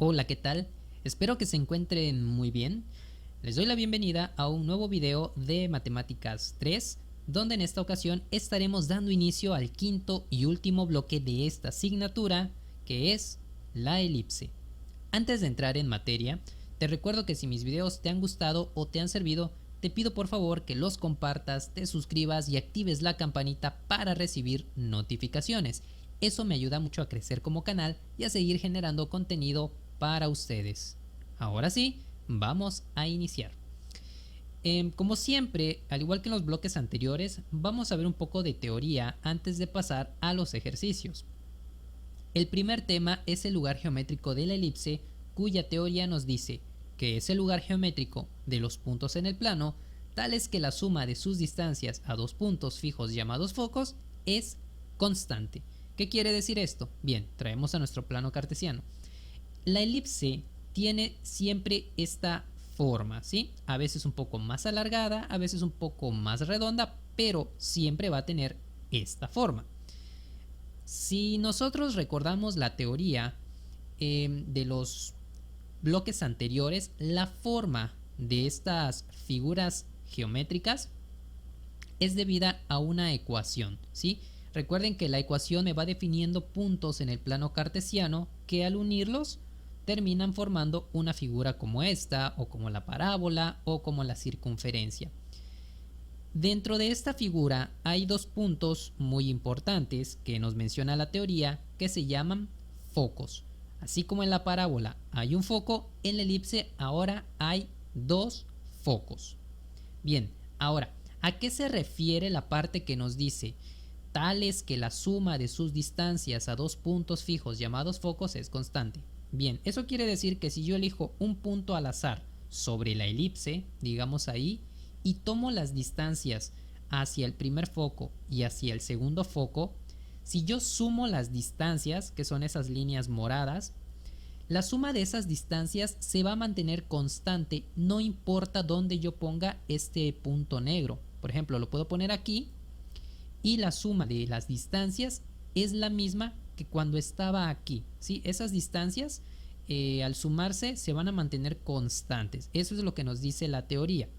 Hola, ¿qué tal? Espero que se encuentren muy bien. Les doy la bienvenida a un nuevo video de Matemáticas 3, donde en esta ocasión estaremos dando inicio al quinto y último bloque de esta asignatura, que es la elipse. Antes de entrar en materia, te recuerdo que si mis videos te han gustado o te han servido, te pido por favor que los compartas, te suscribas y actives la campanita para recibir notificaciones. Eso me ayuda mucho a crecer como canal y a seguir generando contenido para ustedes. Ahora sí, vamos a iniciar. Como siempre, al igual que en los bloques anteriores, vamos a ver un poco de teoría antes de pasar a los ejercicios. El primer tema es el lugar geométrico de la elipse, cuya teoría nos dice que es el lugar geométrico de los puntos en el plano, tales que la suma de sus distancias a dos puntos fijos llamados focos es constante. ¿Qué quiere decir esto? Bien, traemos a nuestro plano cartesiano. La elipse tiene siempre esta forma, ¿sí? A veces un poco más alargada, a veces un poco más redonda, pero siempre va a tener esta forma. Si nosotros recordamos la teoría de los bloques anteriores, la forma de estas figuras geométricas es debida a una ecuación, ¿sí? Recuerden que la ecuación me va definiendo puntos en el plano cartesiano que al unirlos terminan formando una figura como esta, o como la parábola, o como la circunferencia. Dentro de esta figura hay dos puntos muy importantes que nos menciona la teoría que se llaman focos. Así como en la parábola hay un foco, en la elipse ahora hay dos focos. Bien, ahora, ¿a qué se refiere la parte que nos dice tales que la suma de sus distancias a dos puntos fijos llamados focos es constante? Bien, eso quiere decir que si yo elijo un punto al azar sobre la elipse, digamos ahí, y tomo las distancias hacia el primer foco y hacia el segundo foco, si yo sumo las distancias, que son esas líneas moradas, la suma de esas distancias se va a mantener constante, no importa dónde yo ponga este punto negro. Por ejemplo, lo puedo poner aquí y la suma de las distancias es la misma que cuando estaba aquí, ¿sí? Esas distancias al sumarse se van a mantener constantes. Eso es lo que nos dice la teoría.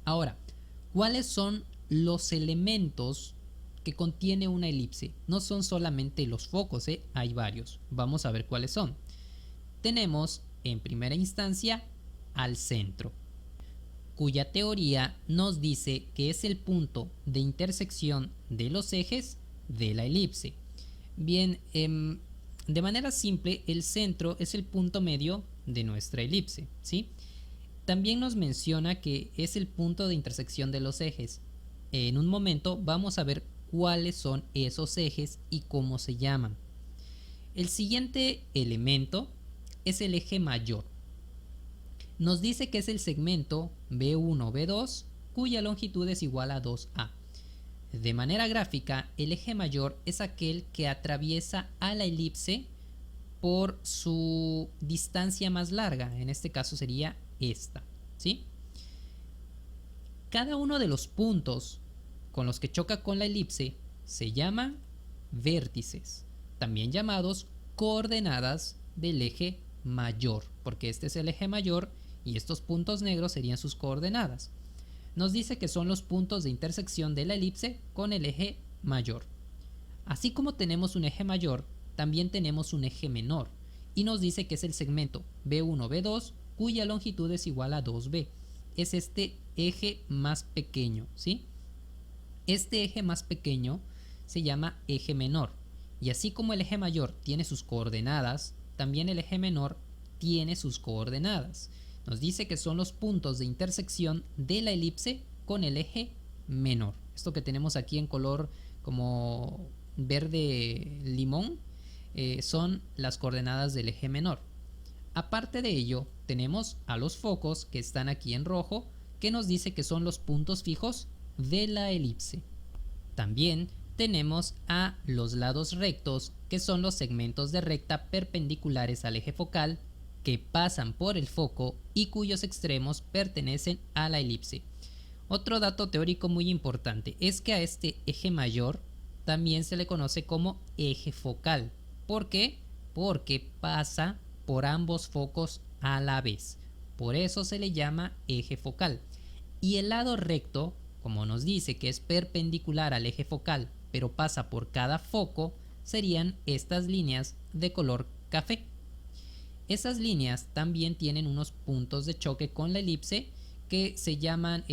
Ahora, ¿cuáles son los elementos que contiene una elipse? No son solamente los focos, hay varios. Vamos a ver cuáles son. Tenemos en primera instancia al centro, cuya teoría nos dice que es el punto de intersección de los ejes de la elipse. Bien, de manera simple, el centro es el punto medio de nuestra elipse, ¿sí? También nos menciona que es el punto de intersección de los ejes. En un momento vamos a ver cuáles son esos ejes y cómo se llaman. El siguiente elemento es el eje mayor. Nos dice que es el segmento B1, B2, cuya longitud es igual a 2A. De manera gráfica, el eje mayor es aquel que atraviesa a la elipse por su distancia más larga, en este caso sería esta, ¿sí? Cada uno de los puntos con los que choca con la elipse se llaman vértices, también llamados coordenadas del eje mayor, porque este es el eje mayor y estos puntos negros serían sus coordenadas. Nos dice que son los puntos de intersección de la elipse con el eje mayor. Así como tenemos un eje mayor, también tenemos un eje menor y nos dice que es el segmento B1, B2, cuya longitud es igual a 2B. Es este eje más pequeño, ¿sí? Este eje más pequeño se llama eje menor, y así como el eje mayor tiene sus coordenadas, también el eje menor tiene sus coordenadas. Nos dice que son los puntos de intersección de la elipse con el eje menor. Esto que tenemos aquí en color como verde limón son las coordenadas del eje menor. Aparte de ello, tenemos a los focos que están aquí en rojo, que nos dice que son los puntos fijos de la elipse. También tenemos a los lados rectos, que son los segmentos de recta perpendiculares al eje focal, que pasan por el foco y cuyos extremos pertenecen a la elipse. Otro dato teórico muy importante es que a este eje mayor también se le conoce como eje focal. ¿Por qué? Porque pasa por ambos focos a la vez. Por eso se le llama eje focal. Y el lado recto, como nos dice que es perpendicular al eje focal, pero pasa por cada foco, serían estas líneas de color café. Esas líneas también tienen unos puntos de choque con la elipse que se llaman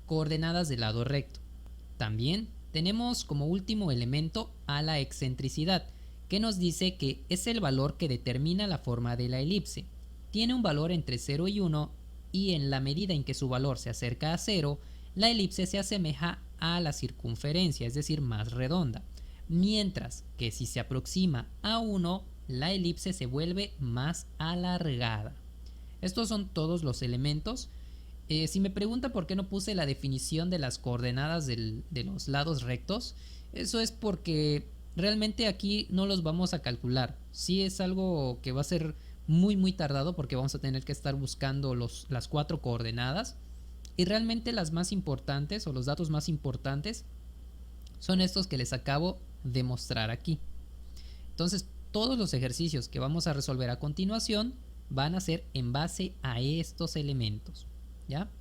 coordenadas del lado recto. También tenemos como último elemento a la excentricidad, que nos dice que es el valor que determina la forma de la elipse. Tiene un valor entre 0 y 1 y en la medida en que su valor se acerca a 0, la elipse se asemeja a la circunferencia, es decir, más redonda. Mientras que si se aproxima a 1, la elipse se vuelve más alargada. Estos son todos los elementos. Si me pregunta por qué no puse la definición de las coordenadas de los lados rectos, eso es porque realmente aquí no los vamos a calcular. Sí es algo que va a ser muy tardado porque vamos a tener que estar buscando las 4 coordenadas, y realmente las más importantes o los datos más importantes son estos que les acabo de mostrar aquí. Entonces todos los ejercicios que vamos a resolver a continuación van a ser en base a estos elementos, ¿ya?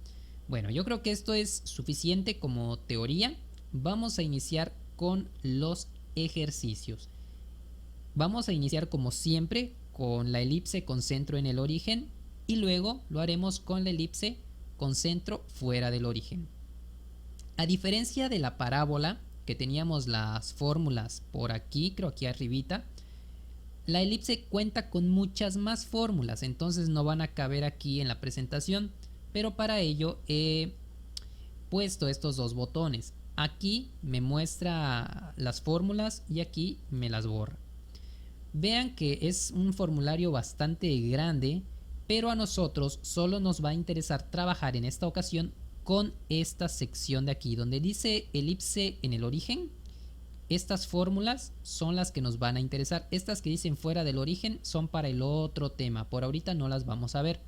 Bueno, yo creo que esto es suficiente como teoría. Vamos a iniciar con los ejercicios. Vamos a iniciar como siempre con la elipse con centro en el origen y luego lo haremos con la elipse con centro fuera del origen. A diferencia de la parábola, que teníamos las fórmulas por aquí, creo aquí arribita, la elipse cuenta con muchas más fórmulas, entonces no van a caber aquí en la presentación, pero para ello he puesto estos dos botones. Aquí me muestra las fórmulas y aquí me las borra. Vean que es un formulario bastante grande, pero a nosotros solo nos va a interesar trabajar en esta ocasión con esta sección de aquí, donde dice elipse en el origen. Estas fórmulas son las que nos van a interesar. Estas que dicen fuera del origen son para el otro tema. Por ahorita no las vamos a ver.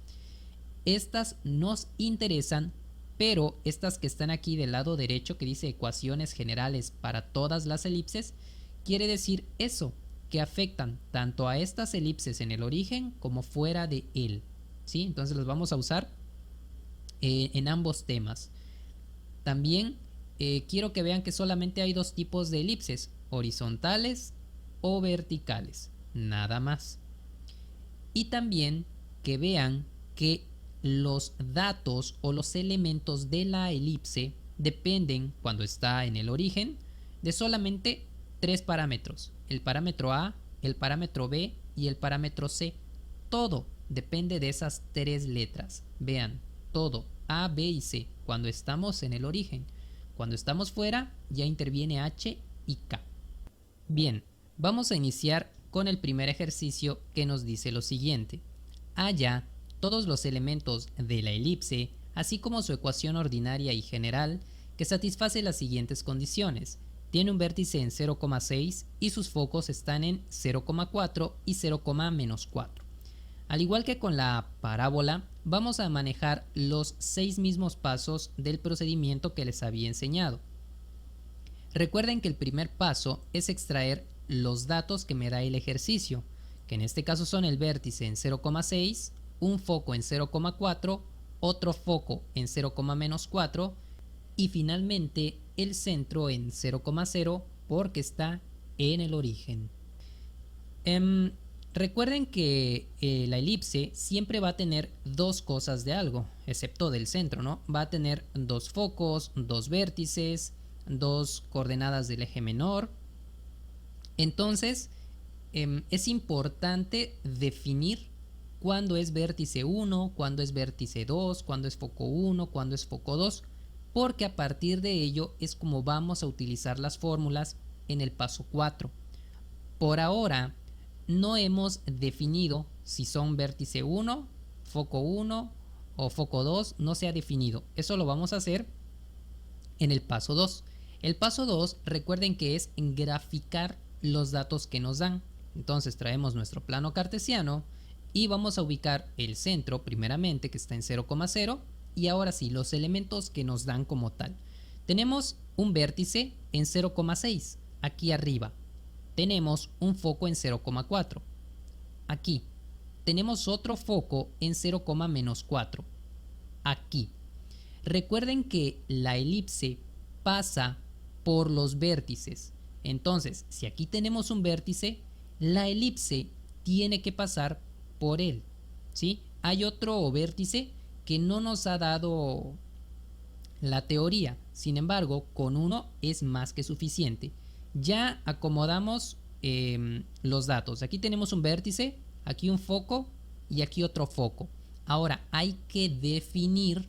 Estas nos interesan, pero estas que están aquí del lado derecho, que dice ecuaciones generales para todas las elipses, quiere decir eso, que afectan tanto a estas elipses en el origen como fuera de él, ¿sí? Entonces los vamos a usar en ambos temas. También quiero que vean que solamente hay dos tipos de elipses, horizontales o verticales, nada más. Y también que vean que los datos o los elementos de la elipse dependen, cuando está en el origen, de solamente 3 parámetros: el parámetro A, el parámetro B y el parámetro C. Todo depende de esas 3 letras. Vean, todo, A, B y C, cuando estamos en el origen. Cuando estamos fuera, ya interviene H y K. Bien, vamos a iniciar con el primer ejercicio, que nos dice lo siguiente. Halla todos los elementos de la elipse, así como su ecuación ordinaria y general, que satisface las siguientes condiciones. Tiene un vértice en 0,6 y sus focos están en 0,4 y 0,-4. Al igual que con la parábola, vamos a manejar los 6 mismos pasos del procedimiento que les había enseñado. Recuerden que el primer paso es extraer los datos que me da el ejercicio, que en este caso son el vértice en 0,6, un foco en 0,4, otro foco en 0,-4 y finalmente el centro en 0,0 porque está en el origen. Recuerden que la elipse siempre va a tener dos cosas de algo, excepto del centro, ¿no? Va a tener dos focos, dos vértices, dos coordenadas del eje menor. Entonces, es importante definir cuándo es vértice 1, cuándo es vértice 2, cuándo es foco 1, cuándo es foco 2, porque a partir de ello es como vamos a utilizar las fórmulas en el paso 4. Por ahora, no hemos definido si son vértice 1, foco 1 o foco 2, no se ha definido. Eso lo vamos a hacer en el paso 2. El paso 2, recuerden que es graficar los datos que nos dan. Entonces traemos nuestro plano cartesiano y vamos a ubicar el centro primeramente, que está en 0,0, y ahora sí, los elementos que nos dan como tal. Tenemos un vértice en 0,6 aquí arriba. Tenemos un foco en 0,4 aquí. tenemos otro foco en 0,-4. Aquí. Recuerden que la elipse pasa por los vértices. Entonces, si aquí tenemos un vértice, la elipse tiene que pasar por él, ¿sí? Hay otro vértice que no nos ha dado la teoría. Sin embargo, con uno es más que suficiente. Ya acomodamos los datos. Aquí tenemos un vértice, aquí un foco y aquí otro foco. Ahora hay que definir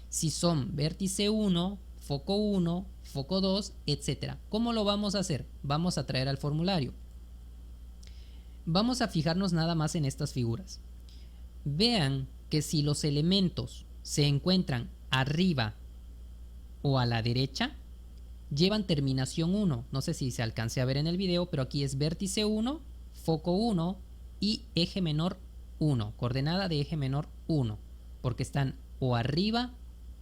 si son vértice 1, foco 2, etc. ¿Cómo lo vamos a hacer? Vamos a traer al formulario. Vamos a fijarnos nada más en estas figuras. Vean que si los elementos se encuentran arriba o a la derecha, llevan terminación 1. No sé si se alcance a ver en el video, pero aquí es vértice 1, foco 1 y eje menor 1, coordenada de eje menor 1, porque están o arriba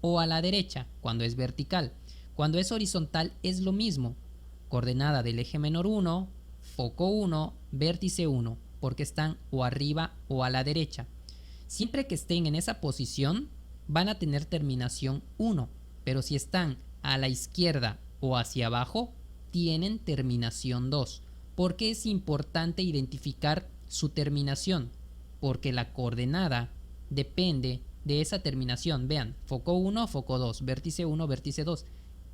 o a la derecha cuando es vertical. Cuando es horizontal es lo mismo, coordenada del eje menor 1, foco 1, vértice 1, porque están o arriba o a la derecha. Siempre que estén en esa posición van a tener terminación 1, pero si están a la izquierda o hacia abajo tienen terminación 2. ¿Por qué es importante identificar su terminación? Porque la coordenada depende de esa terminación. Vean, foco 1, foco 2, vértice 1, vértice 2.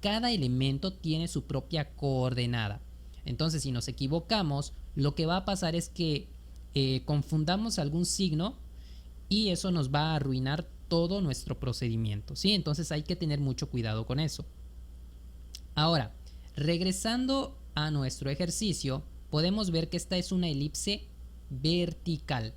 Cada elemento tiene su propia coordenada. Entonces, si nos equivocamos, lo que va a pasar es que confundamos algún signo y eso nos va a arruinar todo nuestro procedimiento, ¿sí? Entonces hay que tener mucho cuidado con eso. Ahora, regresando a nuestro ejercicio, podemos ver que esta es una elipse vertical.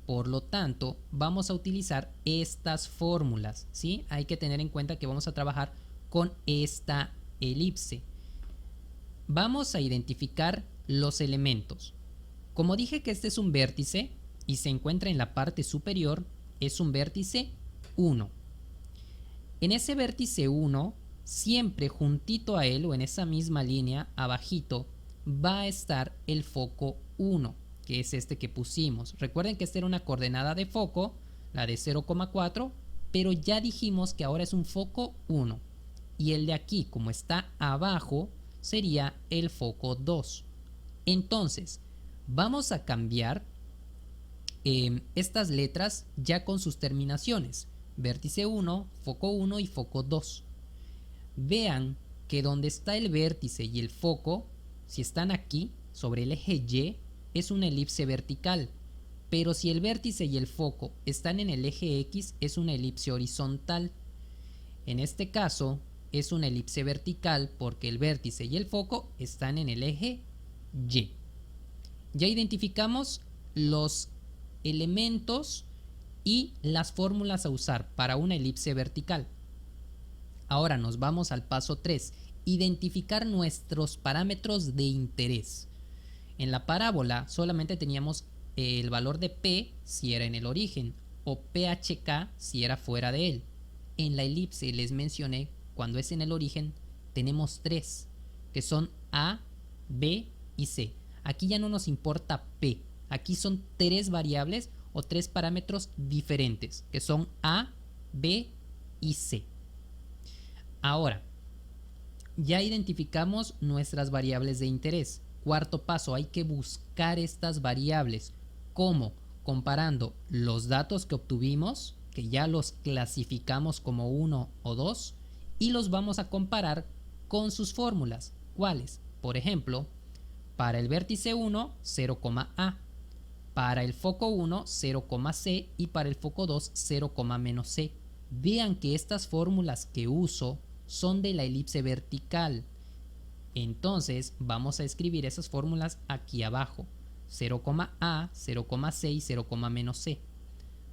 Por lo tanto, vamos a utilizar estas fórmulas, ¿sí? Hay que tener en cuenta que vamos a trabajar con esta elipse. Vamos a identificar los elementos. Como dije que este es un vértice y se encuentra en la parte superior, es un vértice 1. En ese vértice 1, siempre juntito a él o en esa misma línea, abajito, va a estar el foco 1, que es este que pusimos. Recuerden que esta era una coordenada de foco, la de 0,4, pero ya dijimos que ahora es un foco 1. Y el de aquí, como está abajo, sería el foco 2. Entonces, vamos a cambiar estas letras ya con sus terminaciones. Vértice 1, foco 1 y foco 2. Vean que donde está el vértice y el foco, si están aquí, sobre el eje Y, es una elipse vertical. Pero si el vértice y el foco están en el eje X, es una elipse horizontal. En este caso, es una elipse vertical porque el vértice y el foco están en el eje Y. Ya identificamos los elementos y las fórmulas a usar para una elipse vertical. Ahora nos vamos al paso 3, identificar nuestros parámetros de interés. En la parábola solamente teníamos el valor de P si era en el origen o PHK si era fuera de él. En la elipse les mencioné, cuando es en el origen, tenemos 3, que son A, B y C. Aquí ya no nos importa P, aquí son 3 variables o 3 parámetros diferentes, que son A, B y C. Ahora, ya identificamos nuestras variables de interés. Cuarto paso, hay que buscar estas variables. ¿Cómo? Comparando los datos que obtuvimos, que ya los clasificamos como 1 o 2, y los vamos a comparar con sus fórmulas. ¿Cuáles? Por ejemplo, para el vértice 1, 0,A. Para el foco 1, 0,C y para el foco 2, 0,-C. Vean que estas fórmulas que uso son de la elipse vertical. Entonces vamos a escribir esas fórmulas aquí abajo. 0,A, 0,C y 0,-C.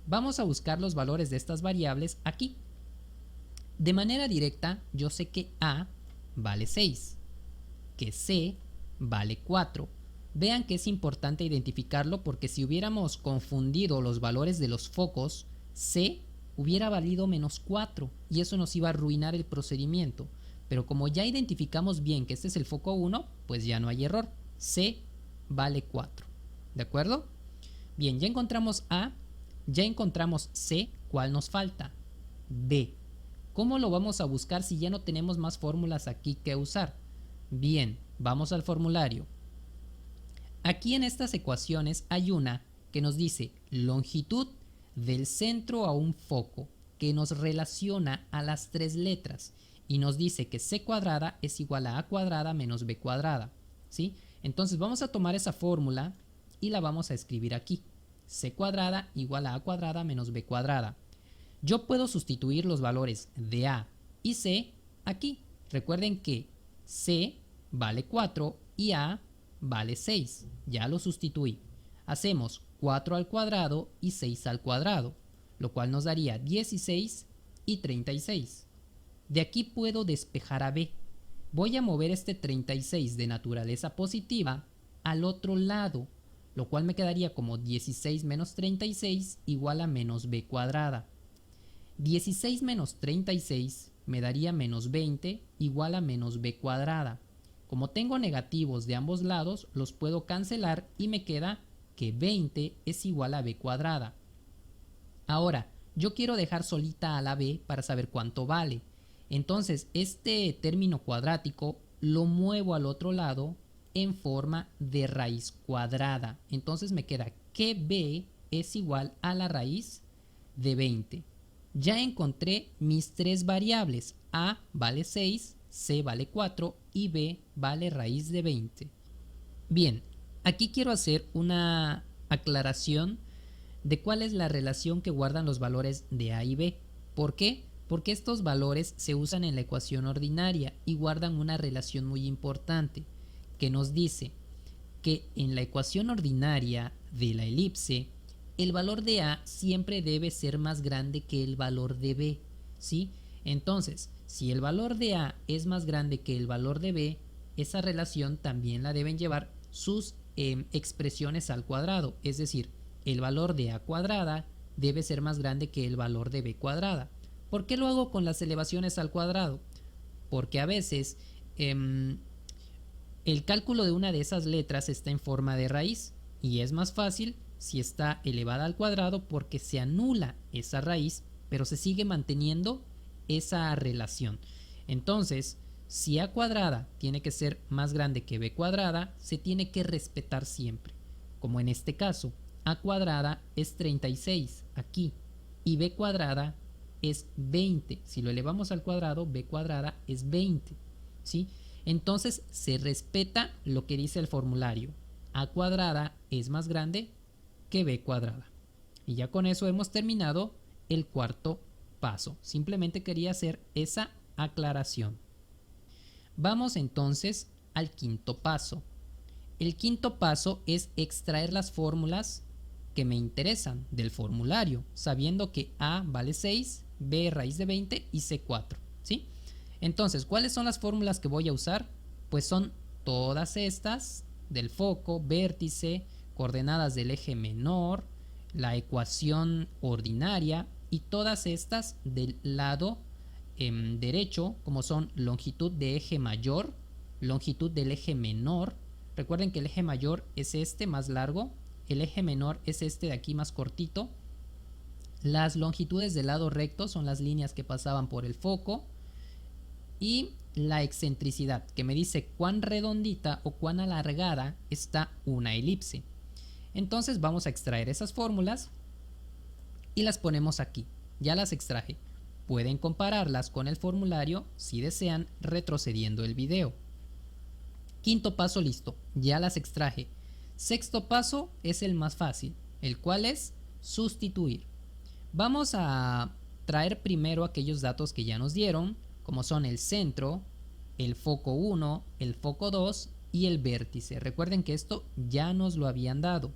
Vamos a buscar los valores de estas variables aquí. De manera directa, yo sé que A vale 6, que C vale 4. Vean que es importante identificarlo porque si hubiéramos confundido los valores de los focos, C hubiera valido -4 y eso nos iba a arruinar el procedimiento. Pero como ya identificamos bien que este es el foco 1, pues ya no hay error. C vale 4. ¿De acuerdo? Bien, ya encontramos A, ya encontramos C. ¿Cuál nos falta? B. ¿Cómo lo vamos a buscar si ya no tenemos más fórmulas aquí que usar? Bien, vamos al formulario. Aquí en estas ecuaciones hay una que nos dice longitud del centro a un foco, que nos relaciona a las tres letras y nos dice que c cuadrada es igual a cuadrada menos b cuadrada, ¿sí? Entonces vamos a tomar esa fórmula y la vamos a escribir aquí. C cuadrada igual a cuadrada menos b cuadrada. Yo puedo sustituir los valores de a y c aquí. Recuerden que c vale 4 y a vale 6. Ya lo sustituí. Hacemos 4 al cuadrado y 6 al cuadrado, lo cual nos daría 16 y 36. De aquí puedo despejar a b. Voy a mover este 36 de naturaleza positiva al otro lado, lo cual me quedaría como 16 menos 36 igual a menos b cuadrada. 16 menos 36 me daría menos 20 igual a menos b cuadrada. Como tengo negativos de ambos lados, los puedo cancelar y me queda que 20 es igual a b cuadrada. Ahora, yo quiero dejar solita a la b para saber cuánto vale. Entonces, este término cuadrático lo muevo al otro lado en forma de raíz cuadrada. Entonces me queda que b es igual a la raíz de 20. Ya encontré mis tres variables. A vale 6, C vale 4 y B vale raíz de 20. Bien, aquí quiero hacer una aclaración de cuál es la relación que guardan los valores de A y B. ¿Por qué? Porque estos valores se usan en la ecuación ordinaria y guardan una relación muy importante que nos dice que en la ecuación ordinaria de la elipse el valor de A siempre debe ser más grande que el valor de B, ¿sí? Entonces, si el valor de A es más grande que el valor de B, esa relación también la deben llevar sus expresiones al cuadrado, es decir, el valor de A cuadrada debe ser más grande que el valor de B cuadrada. ¿Por qué lo hago con las elevaciones al cuadrado? Porque a veces el cálculo de una de esas letras está en forma de raíz y es más fácil si está elevada al cuadrado porque se anula esa raíz, pero se sigue manteniendo esa relación. Entonces, si a cuadrada tiene que ser más grande que b cuadrada, se tiene que respetar siempre. Como en este caso, a cuadrada es 36 aquí y b cuadrada es 20. Si lo elevamos al cuadrado, b cuadrada es 20, ¿sí? Entonces se respeta lo que dice el formulario. A cuadrada es más grande que b cuadrada. Y ya con eso hemos terminado el cuarto paso. Simplemente quería hacer esa aclaración. Vamos entonces al quinto paso. El quinto paso es extraer las fórmulas que me interesan del formulario, sabiendo que a vale 6, b raíz de 20 y c 4, ¿sí? Entonces, ¿cuáles son las fórmulas que voy a usar? Pues son todas estas del foco, vértice, coordenadas del eje menor, la ecuación ordinaria y todas estas del lado derecho, como son longitud de eje mayor, longitud del eje menor. Recuerden que el eje mayor es este más largo, el eje menor es este de aquí más cortito. Las longitudes del lado recto son las líneas que pasaban por el foco y la excentricidad, que me dice cuán redondita o cuán alargada está una elipse. Entonces vamos a extraer esas fórmulas y las ponemos aquí. Ya las extraje. Pueden compararlas con el formulario si desean retrocediendo el video. Quinto paso listo, ya las extraje. Sexto paso es el más fácil, el cual es sustituir. Vamos a traer primero aquellos datos que ya nos dieron, como son el centro, el foco 1, el foco 2 y el vértice. Recuerden que esto ya nos lo habían dado.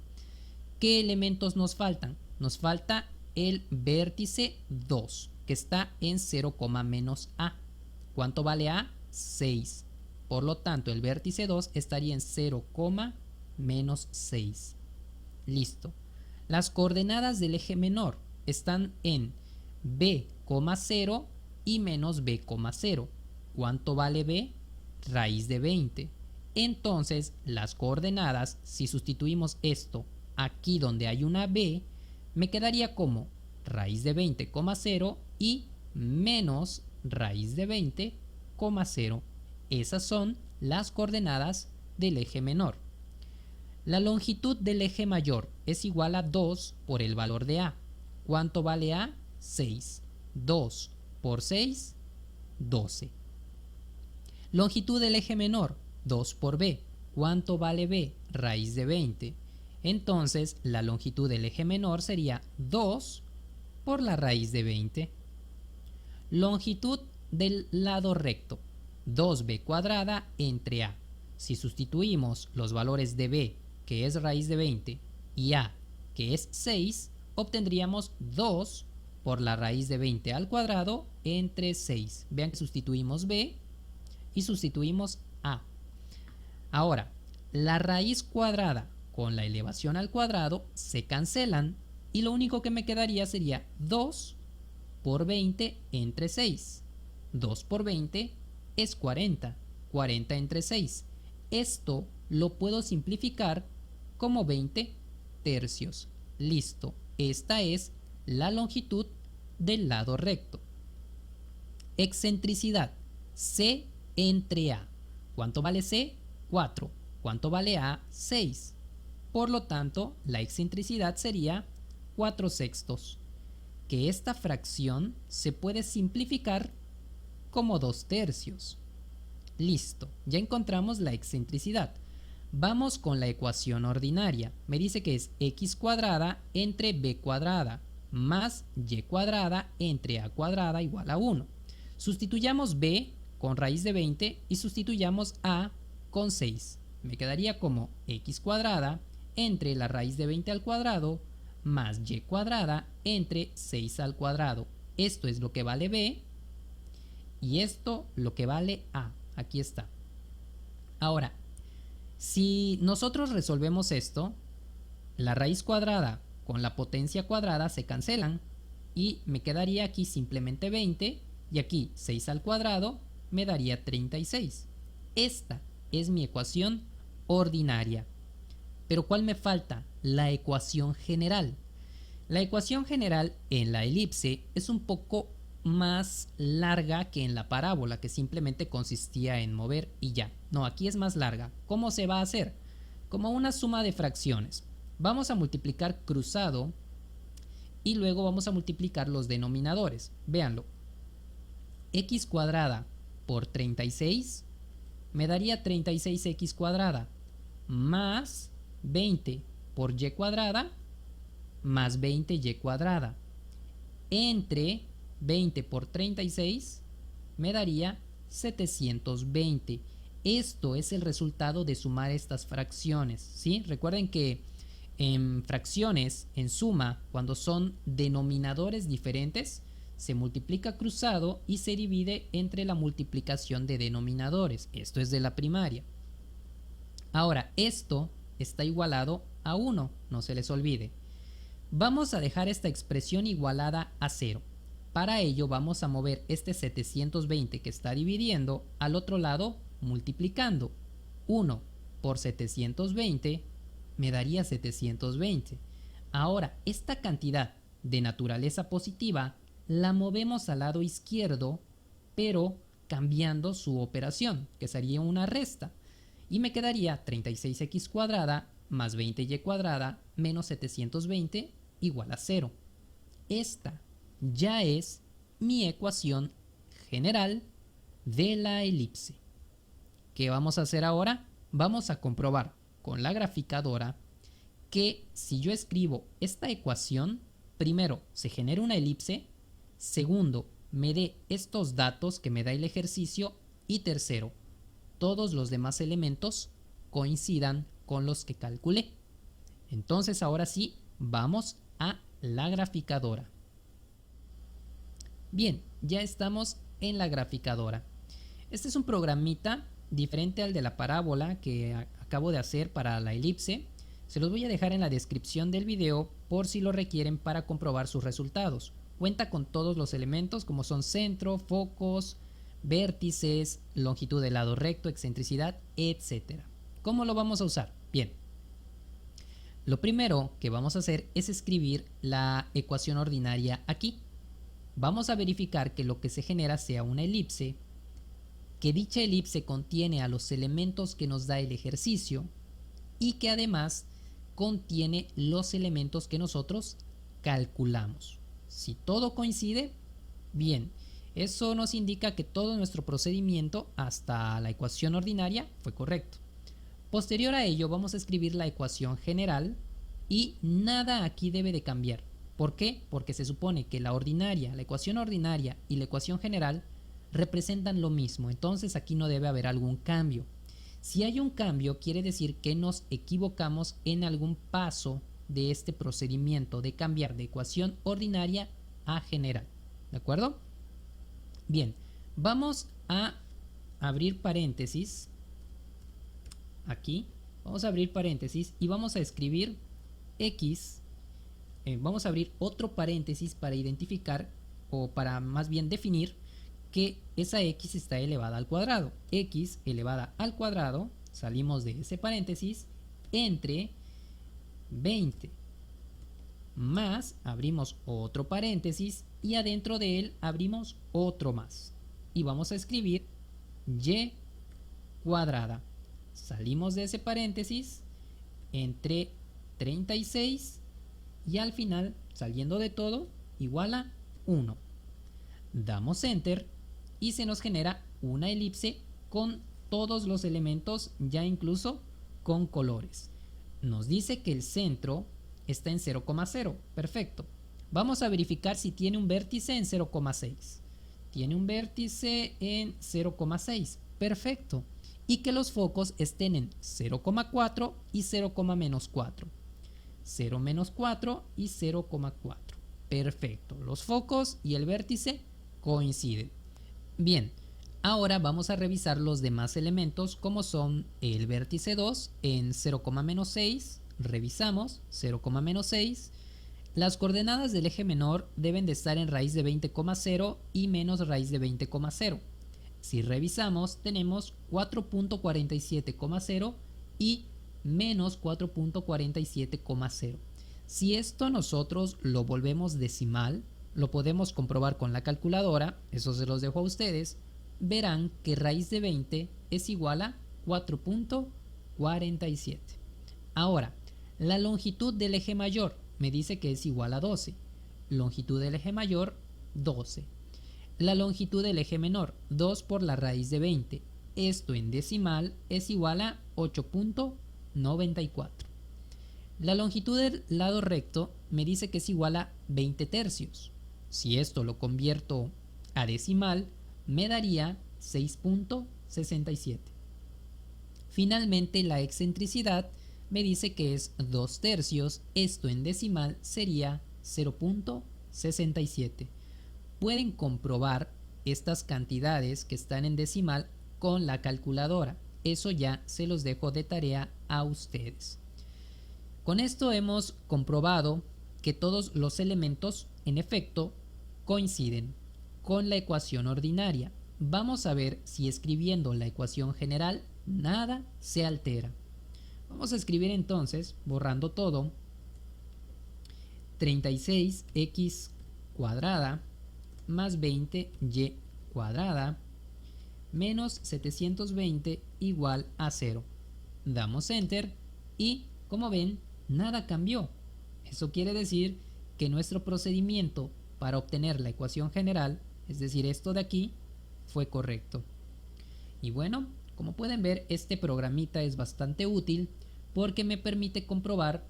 ¿Qué elementos nos faltan? Nos falta el vértice 2, que está en 0, menos a. ¿Cuánto vale a? 6. Por lo tanto, el vértice 2 estaría en 0, menos 6. Listo. Las coordenadas del eje menor están en b, 0 y menos b, 0. ¿Cuánto vale b? Raíz de 20. Entonces, las coordenadas, si sustituimos esto aquí donde hay una b, me quedaría como raíz de 20, 0 y menos raíz de 20, 0. Esas son las coordenadas del eje menor. La longitud del eje mayor es igual a 2 por el valor de a. ¿Cuánto vale a? 6. 2 por 6, 12. Longitud del eje menor, 2 por b. ¿Cuánto vale b? Raíz de 20. Entonces, la longitud del eje menor sería 2 por la raíz de 20. Longitud del lado recto, 2b cuadrada entre a. Si sustituimos los valores de b, que es raíz de 20, y a, que es 6, obtendríamos 2 por la raíz de 20 al cuadrado entre 6. Vean que sustituimos b y sustituimos a. Ahora, la raíz cuadrada con la elevación al cuadrado se cancelan y lo único que me quedaría sería 2 por 20 entre 6. 2 por 20 es 40. 40 entre 6. Esto lo puedo simplificar como 20 tercios. Listo. Esta es la longitud del lado recto. Excentricidad. C entre A. ¿Cuánto vale C? 4. ¿Cuánto vale A? 6. Por lo tanto, la excentricidad sería 4 sextos. Que esta fracción se puede simplificar como 2 tercios. Listo, ya encontramos la excentricidad. Vamos con la ecuación ordinaria. Me dice que es x cuadrada entre b cuadrada más y cuadrada entre a cuadrada igual a 1. Sustituyamos b con raíz de 20 y sustituyamos a con 6. Me quedaría como x cuadrada entre la raíz de 20 al cuadrado más y cuadrada entre 6 al cuadrado. Esto es lo que vale b y esto lo que vale a. Aquí está. Ahora, si nosotros resolvemos esto, la raíz cuadrada con la potencia cuadrada se cancelan y me quedaría aquí simplemente 20 y aquí 6 al cuadrado me daría 36. Esta es mi ecuación ordinaria. Pero ¿cuál me falta? La ecuación general. La ecuación general en la elipse es un poco más larga que en la parábola, que simplemente consistía en mover y ya. No, aquí es más larga. ¿Cómo se va a hacer? Como una suma de fracciones. Vamos a multiplicar cruzado y luego vamos a multiplicar los denominadores. Véanlo. X cuadrada por 36 me daría 36x cuadrada más 20 por y cuadrada más 20y cuadrada entre 20 por 36 me daría 720. Esto es el resultado de sumar estas fracciones, ¿sí? Recuerden que en fracciones, en suma, cuando son denominadores diferentes, se multiplica cruzado y se divide entre la multiplicación de denominadores. Esto es de la primaria. Ahora, esto está igualado a 1, no se les olvide. Vamos a dejar esta expresión igualada a 0. Para ello vamos a mover este 720 que está dividiendo al otro lado multiplicando. 1 por 720 me daría 720. Ahora, esta cantidad de naturaleza positiva la movemos al lado izquierdo, pero cambiando su operación, que sería una resta. Y me quedaría 36x cuadrada más 20y cuadrada menos 720 igual a 0. Esta ya es mi ecuación general de la elipse. ¿Qué vamos a hacer ahora? Vamos a comprobar con la graficadora que si yo escribo esta ecuación, primero se genera una elipse, segundo me dé estos datos que me da el ejercicio y tercero, todos los demás elementos coincidan con los que calculé. Entonces ahora sí, vamos a la graficadora. Bien, ya estamos en la graficadora. Este es un programita diferente al de la parábola que acabo de hacer para la elipse. Se los voy a dejar en la descripción del video por si lo requieren para comprobar sus resultados. Cuenta con todos los elementos como son centro, focos, vértices, longitud del lado recto, excentricidad, etc. ¿Cómo lo vamos a usar? Bien. Lo primero que vamos a hacer es escribir la ecuación ordinaria aquí. Vamos a verificar que lo que se genera sea una elipse, que dicha elipse contiene a los elementos que nos da el ejercicio y que además contiene los elementos que nosotros calculamos. Si todo coincide, bien, eso nos indica que todo nuestro procedimiento hasta la ecuación ordinaria fue correcto. Posterior a ello vamos a escribir la ecuación general y nada aquí debe de cambiar. ¿Por qué? Porque se supone que la ordinaria, la ecuación ordinaria y la ecuación general representan lo mismo, entonces aquí no debe haber algún cambio. Si hay un cambio, quiere decir que nos equivocamos en algún paso de este procedimiento de cambiar de ecuación ordinaria a general. ¿De acuerdo? Bien, vamos a abrir paréntesis. Aquí vamos a abrir paréntesis y vamos a escribir x. Vamos a abrir otro paréntesis para identificar o para más bien definir que esa x está elevada al cuadrado. X elevada al cuadrado, salimos de ese paréntesis, entre 20 más, abrimos otro paréntesis y adentro de él abrimos otro más. Y vamos a escribir y cuadrada. Salimos de ese paréntesis entre 36 y al final, saliendo de todo, igual a 1. Damos enter y se nos genera una elipse con todos los elementos ya incluso con colores. Nos dice que el centro está en 0,0. Perfecto. Vamos a verificar si tiene un vértice en 0,6. Tiene un vértice en 0,6. Perfecto. Y que los focos estén en 0,4 y 0,-4. 0-4 y 0,4. Perfecto. Los focos y el vértice coinciden. Bien, ahora vamos a revisar los demás elementos como son el vértice 2 en 0,-6. Revisamos 0,-6. Las coordenadas del eje menor deben de estar en raíz de 20,0 y menos raíz de 20,0. Si revisamos, tenemos 4.47,0 y menos 4.47,0. Si esto nosotros lo volvemos decimal, lo podemos comprobar con la calculadora, eso se los dejo a ustedes, verán que raíz de 20 es igual a 4.47. Ahora, la longitud del eje mayor me dice que es igual a 12. Longitud del eje mayor, 12. La longitud del eje menor, 2 por la raíz de 20. Esto en decimal es igual a 8.94. La longitud del lado recto me dice que es igual a 20 tercios. Si esto lo convierto a decimal, me daría 6.67. Finalmente, la excentricidad me dice que es 2 tercios. Esto en decimal sería 0.67. Pueden comprobar estas cantidades que están en decimal con la calculadora. Eso ya se los dejo de tarea a ustedes. Con esto hemos comprobado que todos los elementos, en efecto, coinciden con la ecuación ordinaria. Vamos a ver si escribiendo la ecuación general nada se altera. Vamos a escribir entonces, borrando todo, 36x cuadrada más 20y cuadrada menos 720 igual a 0. Damos enter y, como ven, nada cambió. Eso quiere decir que nuestro procedimiento para obtener la ecuación general, es decir, esto de aquí, fue correcto. Y bueno, como pueden ver, este programita es bastante útil porque me permite comprobar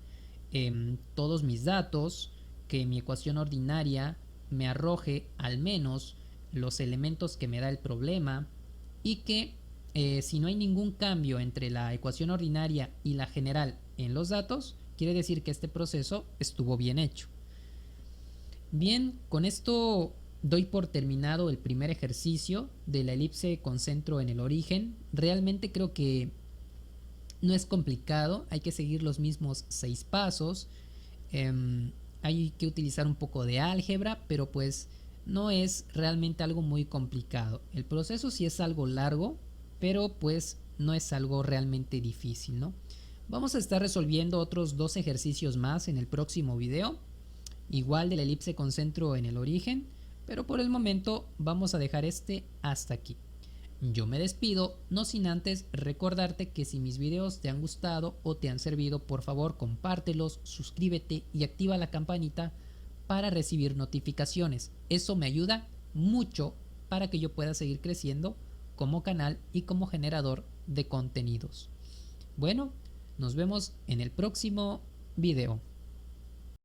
todos mis datos, que mi ecuación ordinaria me arroje al menos los elementos que me da el problema y que si no hay ningún cambio entre la ecuación ordinaria y la general en los datos, quiere decir que este proceso estuvo bien hecho. Bien, con esto doy por terminado el primer ejercicio de la elipse con centro en el origen. Realmente creo que no es complicado, hay que seguir los mismos 6 pasos. Hay que utilizar un poco de álgebra, pero pues no es realmente algo muy complicado. El proceso sí es algo largo, pero pues no es algo realmente difícil, ¿no? Vamos a estar resolviendo otros 2 ejercicios más en el próximo video, igual de la elipse con centro en el origen, pero por el momento vamos a dejar este hasta aquí. Yo me despido, no sin antes recordarte que si mis videos te han gustado o te han servido, por favor compártelos, suscríbete y activa la campanita para recibir notificaciones. Eso me ayuda mucho para que yo pueda seguir creciendo como canal y como generador de contenidos. Bueno, nos vemos en el próximo video.